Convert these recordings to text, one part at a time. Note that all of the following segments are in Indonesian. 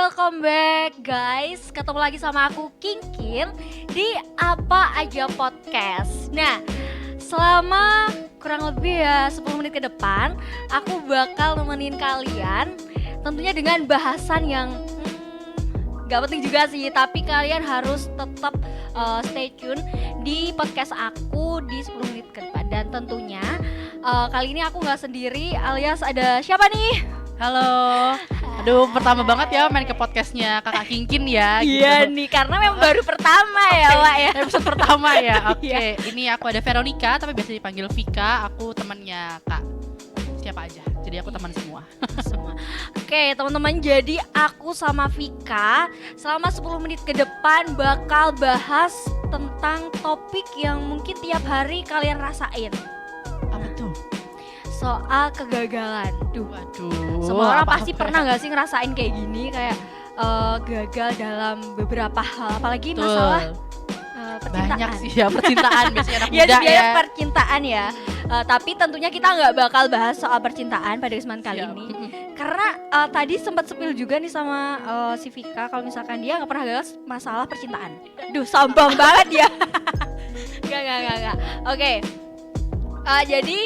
welcome back guys. Ketemu lagi sama aku Kingkin di Apa Aja Podcast. Nah, selama kurang lebih 10 menit ke depan aku bakal nemenin kalian tentunya dengan bahasan yang gak penting juga sih, tapi kalian harus tetap stay tune di podcast aku di 10 menit ke depan. Dan tentunya kali ini aku gak sendiri, alias ada siapa nih? Halo. Aduh, pertama banget ya main ke podcastnya Kakak Kingkin ya. Iya gitu. nih, karena memang baru pertama ya Wak ya. Episode pertama ya. Oke. Iya. Ini aku ada Veronica, tapi biasa dipanggil Vika. Aku temannya Kak siapa aja. Jadi aku teman semua. Oke teman-teman, jadi aku sama Vika selama 10 menit ke depan bakal bahas tentang topik yang mungkin tiap hari kalian rasain. Apa tuh? Soal kegagalan. Waduh. Semua orang pasti apa-apa. pernah gak sih ngerasain kayak gini, kayak gagal dalam beberapa hal, apalagi Betul. masalah percintaan. Banyak sih ya percintaan biasanya anak Ya, muda dia ya. percintaan ya. Tapi tentunya kita nggak bakal bahas soal percintaan pada kesempatan kali Siap. ini. Karena tadi sempat spill juga nih sama si Vika kalau misalkan dia nggak pernah gagal masalah percintaan. Duh, sombong banget ya. Gak. Oke. Jadi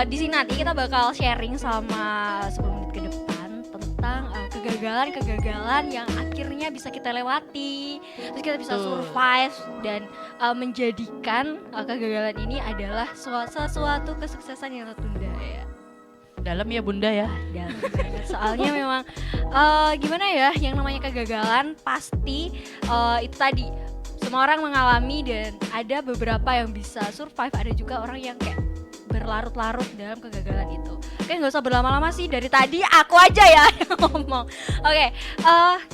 di sini nanti kita bakal sharing sama 10 menit ke depan tentang kegagalan yang akhirnya bisa kita lewati, terus kita bisa survive dan menjadikan kegagalan ini adalah sesuatu kesuksesan yang tertunda ya. Dalam ya Bunda ya. Dalam banget. Soalnya memang gimana ya, yang namanya kegagalan pasti itu tadi semua orang mengalami dan ada beberapa yang bisa survive, ada juga orang yang kayak berlarut-larut dalam kegagalan itu. Oke, nggak usah berlama-lama sih, dari tadi aku aja ya yang ngomong. Oke,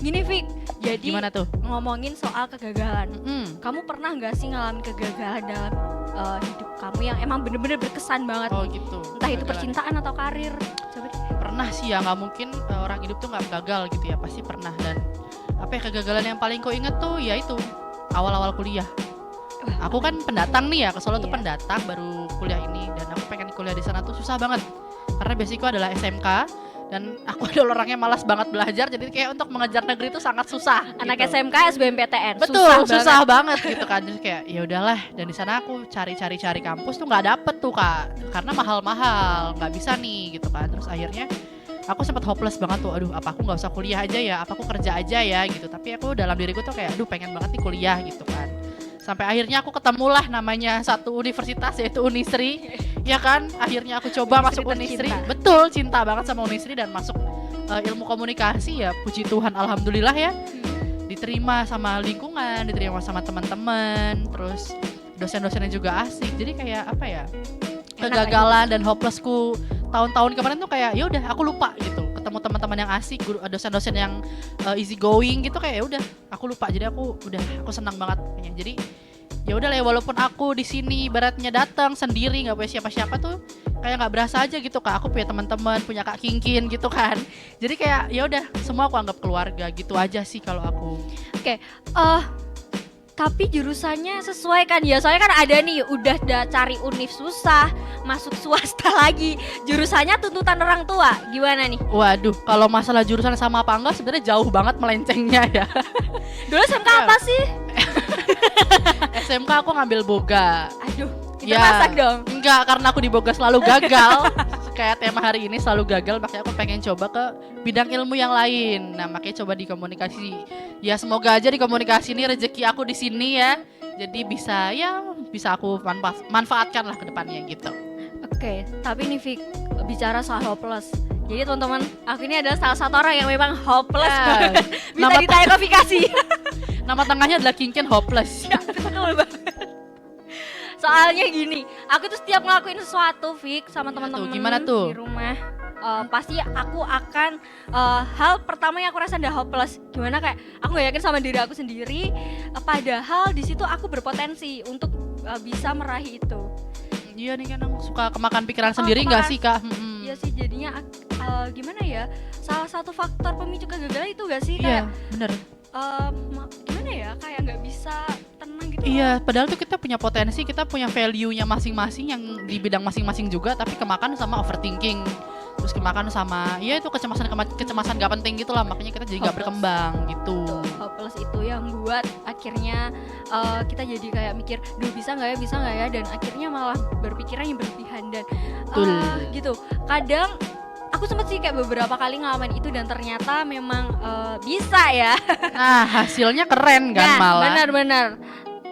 gini Vic, jadi Gimana tuh? ngomongin soal kegagalan. Kamu pernah nggak sih ngalamin kegagalan dalam hidup kamu yang emang bener-bener berkesan banget? Oh nih? gitu. Entah itu Kegagalan. percintaan atau karir. Coba deh. Pernah sih ya, nggak mungkin orang hidup tuh nggak gagal gitu ya, pasti pernah. Dan apa ya, kegagalan yang paling kau inget tuh ya itu awal-awal kuliah. Aku kan pendatang nih ya, ke Solo tuh Iya. pendatang baru kuliah ini, dan aku pengen kuliah di sana tuh susah banget karena basicku adalah SMK dan aku adalah orangnya malas banget belajar, jadi kayak untuk mengejar negeri itu sangat susah. Anak gitu. SMK SBMPTN. Betul, susah banget gitu kan. Terus kayak ya udahlah, dan di sana aku cari kampus tuh nggak dapet tuh Kak, karena mahal-mahal, nggak bisa nih gitu kan. Terus akhirnya aku sempat hopeless banget tuh, aduh apa aku nggak usah kuliah aja ya, apa aku kerja aja ya gitu. Tapi aku dalam diriku tuh kayak aduh pengen banget nih kuliah gitu kan. Sampai akhirnya aku ketemulah namanya satu universitas, yaitu Unisri. Ya kan, akhirnya aku coba masuk Unisri. tercinta. Betul, cinta banget sama Unisri dan masuk ilmu komunikasi ya, puji Tuhan alhamdulillah ya. Diterima sama lingkungan, diterima sama teman-teman, terus dosen-dosennya juga asik. Jadi kayak apa ya, kegagalan dan hopelessku tahun-tahun kemarin tuh kayak ya udah aku lupa gitu. Ketemu teman-teman yang asik, guru, dosen-dosen yang easy going gitu, kayak ya udah aku lupa. Jadi aku senang banget. Jadi ya udah lah ya, walaupun aku di sini ibaratnya datang sendiri nggak punya siapa-siapa tuh kayak nggak berasa aja gitu Kak. Aku punya teman-teman, punya Kak Kingkin gitu kan. Jadi kayak ya udah semua aku anggap keluarga gitu aja sih kalau aku. Oke, tapi jurusannya sesuai kan ya? Soalnya kan ada nih udah cari univ susah, masuk swasta lagi. Jurusannya tuntutan orang tua. Gimana nih? Waduh, kalau masalah jurusan sama apa enggak sebenarnya jauh banget melencengnya ya. Dulu SMK apa sih? SMK aku ngambil boga. Aduh, Ya, masak dong. Enggak, karena aku di boga selalu gagal. Kayak tema hari ini selalu gagal, makanya aku pengen coba ke bidang ilmu yang lain. Nah, makanya coba di komunikasi. Ya semoga aja di komunikasi ini rezeki aku di sini ya. Jadi bisa aku manfaatkan lah ke depannya gitu. Oke, tapi nih Vic, bicara soal hopeless. Jadi teman-teman, aku ini adalah salah satu orang yang memang hopeless Ya, banget. Bisa nama- ditanya ke Fikasi. Nama tengahnya adalah Kingkin Hopeless. Ya, betul banget. Soalnya gini, aku tuh setiap ngelakuin sesuatu, Vic, sama teman-teman Gimana tuh? di rumah, pasti aku akan hal pertama yang aku rasa udah hopeless. Gimana, kayak aku gak yakin sama diri aku sendiri, padahal di situ aku berpotensi untuk bisa meraih itu. Iya nih kan, aku suka kemakan pikiran sendiri nggak sih Kak? Iya sih, jadinya gimana ya, salah satu faktor pemicu kegagalan itu gak sih? Iya, Kayak bener. gimana ya, kayak nggak bisa tenang gitu. Iya, padahal tuh kita punya potensi, kita punya value-nya masing-masing yang di bidang masing-masing juga, tapi kemakan sama overthinking. terus kemakan sama ya itu kecemasan gak penting gitu lah, makanya kita jadi gak berkembang gitu. Hopeless itu yang buat akhirnya kita jadi kayak mikir, duh bisa nggak ya, dan akhirnya malah berpikiran yang berlebihan dan gitu. Kadang aku sempet sih kayak beberapa kali ngalamin itu dan ternyata memang bisa ya. Nah hasilnya keren kan malah. Benar-benar.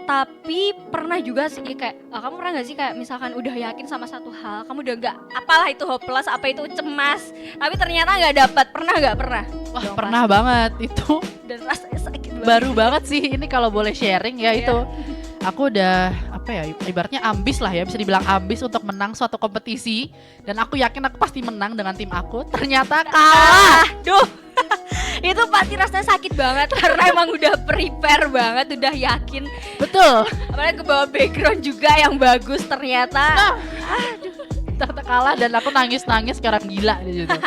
Tapi pernah juga sih kayak kamu pernah gak sih kayak misalkan udah yakin sama satu hal, kamu udah gak apalah itu hopeless, apa itu cemas, tapi ternyata gak dapat. Pernah? Wah Dong, pernah pasti. banget itu. Dan rasanya sakit banget. Baru banget sih ini kalau boleh sharing ya itu. Aku udah apa ya ibaratnya ambis lah ya, bisa dibilang ambis untuk menang suatu kompetisi dan aku yakin aku pasti menang dengan tim aku. Ternyata kalah. Duh. Itu pasti rasanya sakit banget karena emang udah prepare banget, udah yakin. Betul. Apalagi ke bawah background juga yang bagus ternyata. Ternyata kalah dan aku nangis sekarang gila di situ.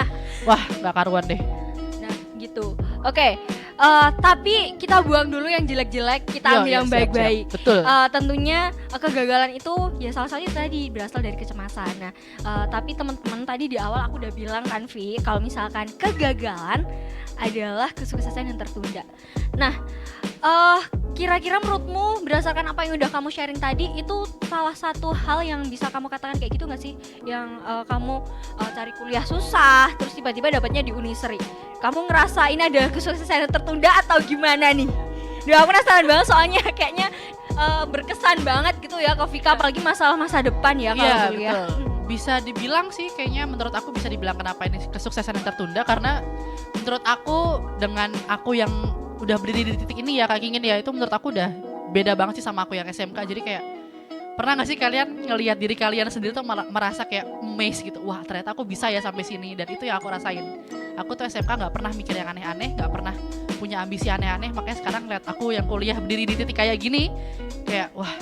Wah, gak karuan deh. Nah, gitu. Oke. Tapi kita buang dulu yang jelek-jelek, kita ambil yang siap. baik-baik. Betul. Tentunya kegagalan itu ya salah satunya tadi berasal dari kecemasan. Nah, tapi teman-teman tadi di awal aku udah bilang kan Vi, kalau misalkan kegagalan adalah kesuksesan yang tertunda. Nah, kira-kira menurutmu berdasarkan apa yang udah kamu sharing tadi itu salah satu hal yang bisa kamu katakan kayak gitu nggak sih? Yang kamu cari kuliah susah, terus tiba-tiba dapatnya di Unisri. Kamu ngerasa ini ada kesuksesan yang tertunda atau gimana nih? Duh, aku penasaran banget soalnya kayaknya berkesan banget gitu ya ke Vika, apalagi masalah masa depan ya kalau kuliah. Betul. Bisa dibilang sih kayaknya menurut aku bisa dibilang kenapa ini kesuksesan yang tertunda karena menurut aku dengan aku yang udah berdiri di titik ini ya Kak Kingin ya, itu menurut aku udah beda banget sih sama aku yang SMK. Jadi kayak pernah gak sih kalian ngelihat diri kalian sendiri tuh merasa kayak amazed gitu, wah ternyata aku bisa ya sampai sini, dan itu yang aku rasain. Aku tuh SMK gak pernah mikir yang aneh-aneh, gak pernah punya ambisi aneh-aneh, makanya sekarang lihat aku yang kuliah berdiri di titik kayak gini kayak wah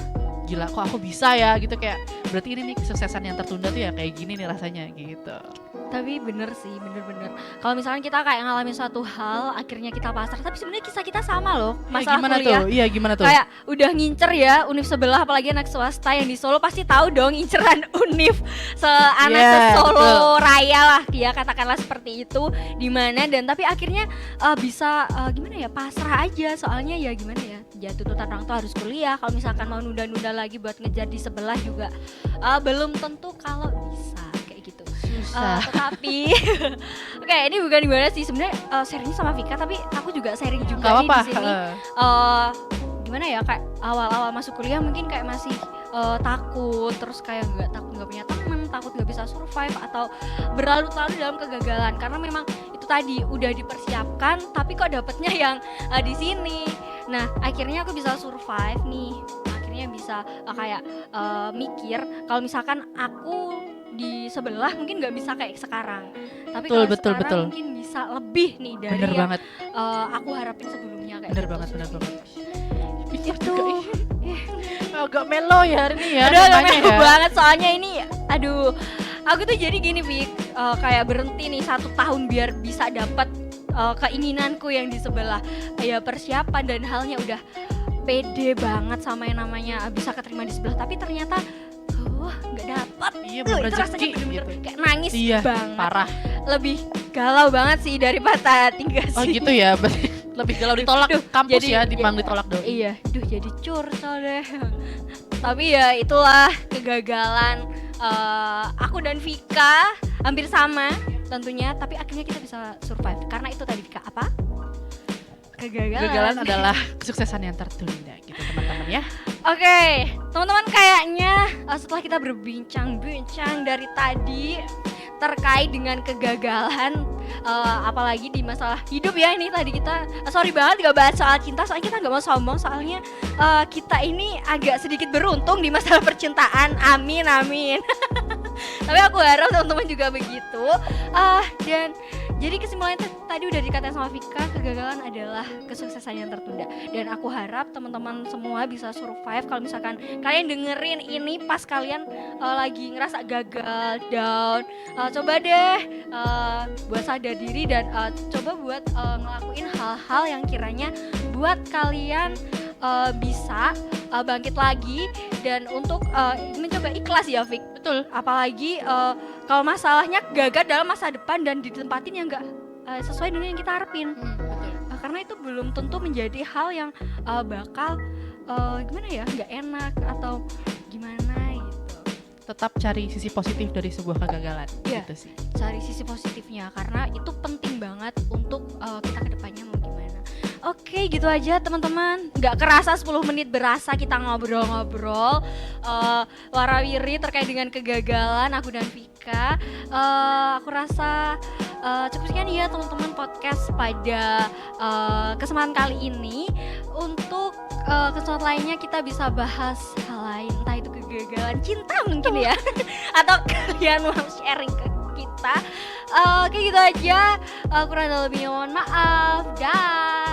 gila kok aku bisa ya gitu, kayak berarti ini nih kesuksesan yang tertunda tuh ya kayak gini nih rasanya gitu. Tapi bener sih, bener-bener kalau misalkan kita kayak ngalamin suatu hal akhirnya kita pasrah, tapi sebenarnya kisah kita sama loh, masalah gimana kuliah. tuh? Iya gimana tuh? Kayak udah ngincer ya univ sebelah, apalagi anak swasta yang di Solo pasti tahu dong inceran univ anak Solo Raya lah ya, katakanlah seperti itu, dimana dan tapi akhirnya bisa gimana ya, pasrah aja, soalnya ya gimana ya tuntutan orang tua harus kuliah, kalau misalkan mau nunda-nunda lagi buat ngejar di sebelah juga belum tentu kalau bisa kayak gitu. Tetapi oke, ini bukan gimana sih sebenarnya sharingnya sama Vika, tapi aku juga sharing juga nih di sini. Gimana ya, kayak awal-awal masuk kuliah mungkin kayak masih takut, terus kayak nggak punya teman, takut nggak bisa survive atau berlalu-lalu dalam kegagalan karena memang itu tadi udah dipersiapkan tapi kok dapetnya yang di sini. Nah akhirnya aku bisa survive nih, akhirnya bisa kayak mikir kalau misalkan aku di sebelah mungkin nggak bisa kayak sekarang, tapi kalau sekarang mungkin bisa lebih nih dari bener yang banget. Aku harapin sebelumnya kayak Bener gitu. banget. Itu agak melo ya hari ini ya. udah agak melo banget soalnya ini. Aduh, aku tuh jadi gini Vik, kayak berhenti nih 1 tahun biar bisa dapat keinginanku yang di sebelah. Ya persiapan dan halnya udah pede banget sama yang namanya bisa keterima di sebelah, tapi ternyata nggak dapat. Iya, itu rezeki rasanya bener-bener gitu. kayak nangis banget, parah. Lebih galau banget sih daripada tinggal sih. Oh gitu ya, berarti lebih galau ditolak kampus jadi, ya dibanding ditolak doi. Iya, jadi curcol deh. Tapi ya itulah kegagalan aku dan Vika hampir sama tentunya, tapi akhirnya kita bisa survive karena itu tadi Vika apa? Kegagalan adalah kesuksesan yang tertunda gitu teman-teman ya. Oke, teman-teman, kayaknya setelah kita berbincang-bincang dari tadi terkait dengan kegagalan, apalagi di masalah hidup ya, ini tadi kita sorry banget gak bahas soal cinta, soalnya kita gak mau sombong, soalnya kita ini agak sedikit beruntung di masalah percintaan, amin. Tapi aku harap teman-teman juga begitu. Dan jadi kesimpulannya tadi udah dikatain sama Vika, kegagalan adalah kesuksesan yang tertunda. Dan aku harap teman-teman semua bisa survive. Kalau misalkan kalian dengerin ini pas kalian lagi ngerasa gagal, down, coba deh buat sadar diri dan coba buat ngelakuin hal-hal yang kiranya buat kalian bisa bangkit lagi dan untuk mencoba ikhlas ya Fik. Betul. Apalagi kalau masalahnya gagal dalam masa depan dan ditempatin yang nggak sesuai dengan yang kita harapin. Betul. Karena itu belum tentu menjadi hal yang bakal gimana ya, nggak enak atau gimana gitu. Tetap cari sisi positif dari sebuah kegagalan. Iya. Gitu sih. Cari sisi positifnya karena itu penting banget untuk kita kedepannya mau gimana. Oke, gitu aja teman-teman. Nggak kerasa 10 menit berasa kita ngobrol-ngobrol warawiri terkait dengan kegagalan aku dan Vika. Aku rasa cukup sekian ya teman-teman podcast pada kesempatan kali ini. Untuk kesempatan lainnya kita bisa bahas hal lain, entah itu kegagalan cinta mungkin ya atau kalian mau sharing ke kita. Oke, gitu aja. Kurang lebihnya mohon maaf. Dah.